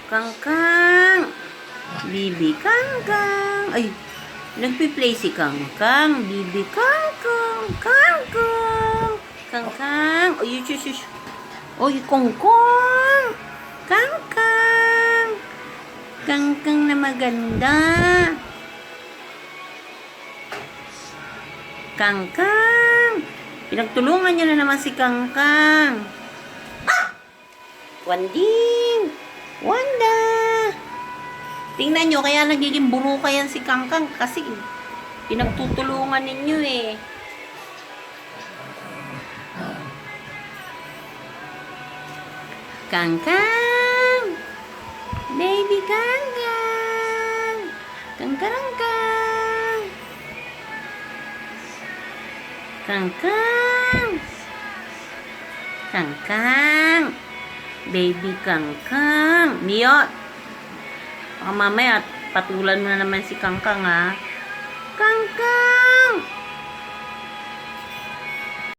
Kangkang. Bibi Kangkang. Ay, nagpi-play si Kangkang. Bibi Kangkang. Kangkang. Kangkang. Ay, yush. Oy, Kongkong. Kangkang. Kangkang na maganda. Kangkang. Pinagtulungan niyo na naman si Kangkang. Wanding. Wanda. Tingnan nyo, kaya nagiging buruka yan si Kangkang kasi pinagtutulungan ninyo eh. Kangkang. Baby Kangkang. Kangkang. Kangkang. Kangkang. Baby Kangkang. Miyot. Baka mamaya patulan mo na naman si Kangkang ha. Kangkang.